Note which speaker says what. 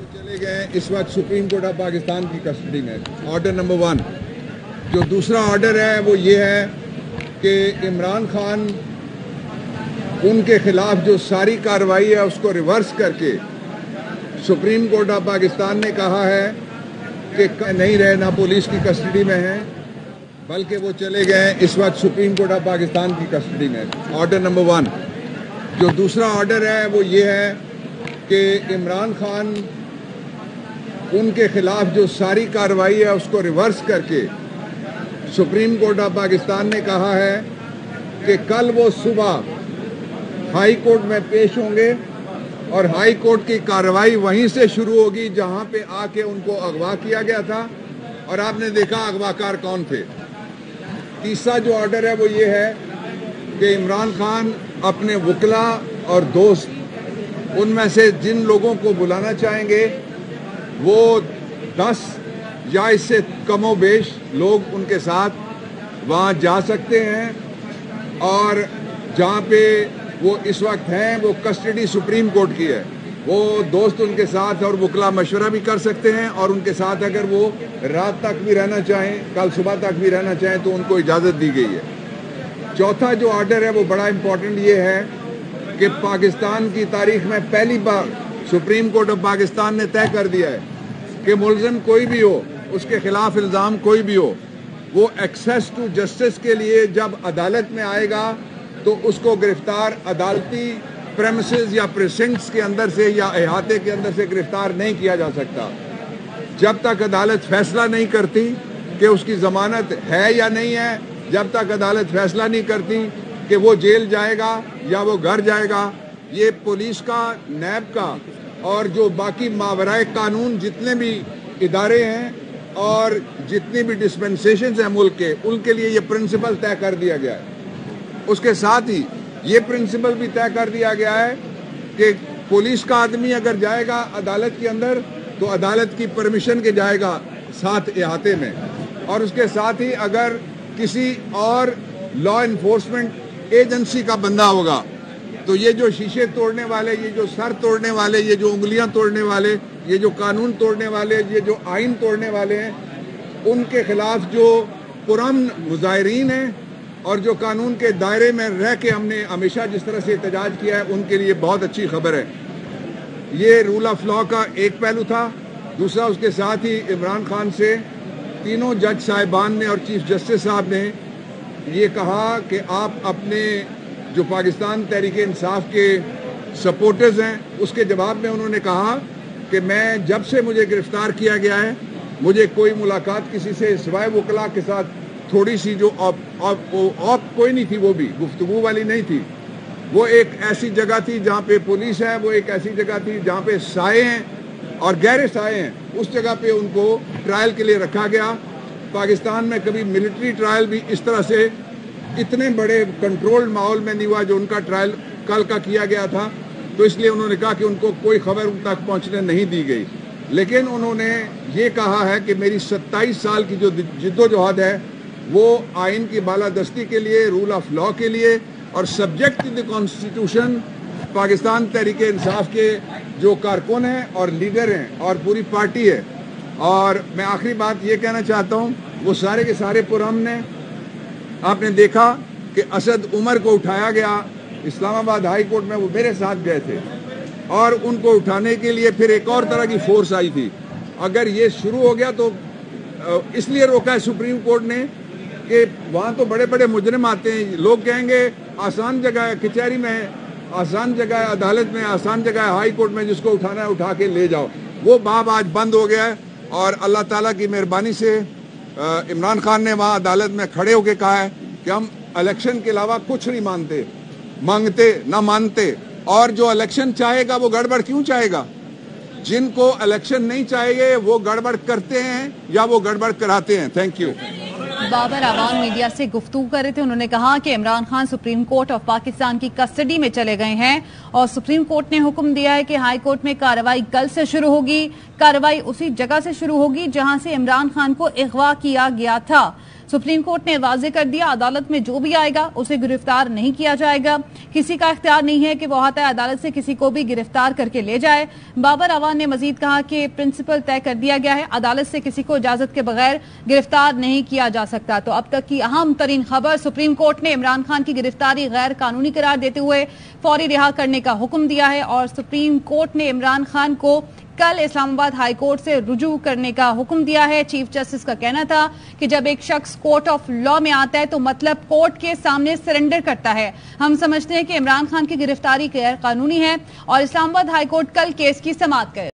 Speaker 1: चले गए इस वक्त सुप्रीम कोर्ट ऑफ पाकिस्तान की कस्टडी में। Order number 1। जो दूसरा ऑर्डर है वो ये है कि इमरान खान उनके खिलाफ जो सारी कार्रवाई है उसको रिवर्स करके सुप्रीम कोर्ट ऑफ पाकिस्तान ने कहा है कि नहीं रहे, ना पुलिस की कस्टडी में हैं, बल्कि वो चले गए इस वक्त सुप्रीम कोर्ट ऑफ पाकिस्तान की कस्टडी में। Order number 1। जो दूसरा ऑर्डर है वो ये है कि इमरान खान उनके खिलाफ जो सारी कार्रवाई है उसको रिवर्स करके सुप्रीम कोर्ट ऑफ पाकिस्तान ने कहा है कि कल वो सुबह हाई कोर्ट में पेश होंगे और हाई कोर्ट की कार्रवाई वहीं से शुरू होगी जहां पे आके उनको अगवा किया गया था और आपने देखा अगवाकार कौन थे। तीसरा जो ऑर्डर है वो ये है कि इमरान खान अपने वकला और दोस्त उनमें से जिन लोगों को बुलाना चाहेंगे वो 10 या इससे कमो बेश लोग उनके साथ वहाँ जा सकते हैं और जहाँ पे वो इस वक्त हैं वो कस्टडी सुप्रीम कोर्ट की है। वो दोस्त उनके साथ और वकला मशवरा भी कर सकते हैं और उनके साथ अगर वो रात तक भी रहना चाहें, कल सुबह तक भी रहना चाहें तो उनको इजाज़त दी गई है। चौथा जो ऑर्डर है वो बड़ा इम्पोर्टेंट ये है कि पाकिस्तान की तारीख में पहली बार सुप्रीम कोर्ट ऑफ पाकिस्तान ने तय कर दिया है कि मुलजिम कोई भी हो, उसके खिलाफ इल्ज़ाम कोई भी हो, वो एक्सेस टू जस्टिस के लिए जब अदालत में आएगा तो उसको गिरफ्तार अदालती प्रेमिसेस या प्रेसिंक्ट्स के अंदर से या अहाते के अंदर से गिरफ्तार नहीं किया जा सकता जब तक अदालत फैसला नहीं करती कि उसकी जमानत है या नहीं है, जब तक अदालत फैसला नहीं करती कि वो जेल जाएगा या वो घर जाएगा। ये पुलिस का, नैब का और जो बाकी मावराए कानून जितने भी इदारे हैं और जितनी भी डिस्पेंसेशन हैं मुल्क के, उनके लिए ये प्रिंसिपल तय कर दिया गया है। उसके साथ ही ये प्रिंसिपल भी तय कर दिया गया है कि पुलिस का आदमी अगर जाएगा अदालत के अंदर तो अदालत की परमिशन के जाएगा साथ अहाते में, और उसके साथ ही अगर किसी और लॉ इन्फोर्समेंट एजेंसी का बंदा होगा तो ये जो शीशे तोड़ने वाले, ये जो सर तोड़ने वाले, ये जो उंगलियां तोड़ने वाले, ये जो कानून तोड़ने वाले, ये जो आइन तोड़ने वाले हैं, उनके खिलाफ जो पुरअमन मुजाहिरीन हैं और जो कानून के दायरे में रह के हमने हमेशा जिस तरह से एहतजाज किया है, उनके लिए बहुत अच्छी खबर है। ये रूल ऑफ लॉ का एक पहलू था। दूसरा, उसके साथ ही इमरान खान से तीनों जज साहिबान ने और चीफ जस्टिस साहब ने ये कहा कि आप अपने जो पाकिस्तान तहरीक इंसाफ के सपोर्टर्स हैं उसके जवाब में उन्होंने कहा कि मैं जब से मुझे गिरफ्तार किया गया है मुझे कोई मुलाकात किसी से सिवाय वकला के साथ थोड़ी सी जो ऑप कोई नहीं थी, वो भी गुफ्तगू वाली नहीं थी। वो एक ऐसी जगह थी जहाँ पे पुलिस है, वो एक ऐसी जगह थी जहाँ पे साए हैं और गहरे साए हैं। उस जगह पे उनको ट्रायल के लिए रखा गया। पाकिस्तान में कभी मिलिट्री ट्रायल भी इस तरह से इतने बड़े कंट्रोल्ड माहौल में नहीं हुआ जो उनका ट्रायल कल का किया गया था। तो इसलिए उन्होंने कहा कि उनको कोई खबर उन तक पहुँचने नहीं दी गई। लेकिन उन्होंने ये कहा है कि मेरी 27 साल की जो जिद्दोजहद है वो आइन की बालादस्ती के लिए, रूल ऑफ लॉ के लिए और subject to the constitution Pakistan Tehreek Insaf के जो कारकुन हैं और लीडर हैं और पूरी पार्टी है। और मैं आखिरी बात ये कहना चाहता हूँ, वो सारे के सारे पुरअमन हैं। आपने देखा कि असद उमर को उठाया गया इस्लामाबाद हाई कोर्ट में, वो मेरे साथ गए थे और उनको उठाने के लिए फिर एक और तरह की फोर्स आई थी। अगर ये शुरू हो गया तो इसलिए रोका है सुप्रीम कोर्ट ने कि वहाँ तो बड़े बड़े मुजरिम आते हैं। लोग कहेंगे आसान जगह है, कचहरी में है, आसान जगह है, अदालत में आसान जगह है, हाई कोर्ट में जिसको उठाना है उठा के ले जाओ। वो बाब आज बंद हो गया है और अल्लाह ताला की मेहरबानी से इमरान खान ने वहाँ अदालत में खड़े होकर कहा है कि हम इलेक्शन के अलावा कुछ नहीं मांगते ना मानते। और जो इलेक्शन चाहेगा वो गड़बड़ क्यों चाहेगा? जिनको इलेक्शन नहीं चाहिए वो गड़बड़ करते हैं या वो गड़बड़ कराते हैं। Thank you.
Speaker 2: Babar Awam media से गुफ्तगू कर रहे थे। उन्होंने कहा कि Imran Khan supreme court of Pakistan की कस्टडी में चले गए हैं और सुप्रीम कोर्ट ने हुक्म दिया है कि हाई कोर्ट में कार्रवाई कल से शुरू होगी। कार्रवाई उसी जगह से शुरू होगी जहां से इमरान खान को अगवा किया गया था। सुप्रीम कोर्ट ने वाज़ेह कर दिया, अदालत में जो भी आएगा उसे गिरफ्तार नहीं किया जाएगा। किसी का इख्तियार नहीं है कि वो हाथ अदालत से किसी को भी गिरफ्तार करके ले जाए। बाबर अवान ने मजीद कहा कि प्रिंसिपल तय कर दिया गया है, अदालत से किसी को इजाजत के बगैर गिरफ्तार नहीं किया जा सकता। तो अब तक की अहम तरीन खबर, सुप्रीम कोर्ट ने इमरान खान की गिरफ्तारी गैर कानूनी करार देते हुए फौरी रिहा करने का हुक्म दिया है और सुप्रीम कोर्ट ने इमरान खान को कल इस्लामाबाद हाई कोर्ट से रुजू करने का हुक्म दिया है। चीफ जस्टिस का कहना था कि जब एक शख्स कोर्ट ऑफ लॉ में आता है तो मतलब कोर्ट के सामने सरेंडर करता है। हम समझते हैं कि इमरान खान की गिरफ्तारी गैर कानूनी है और इस्लामाबाद हाई कोर्ट कल केस की समाअत करे।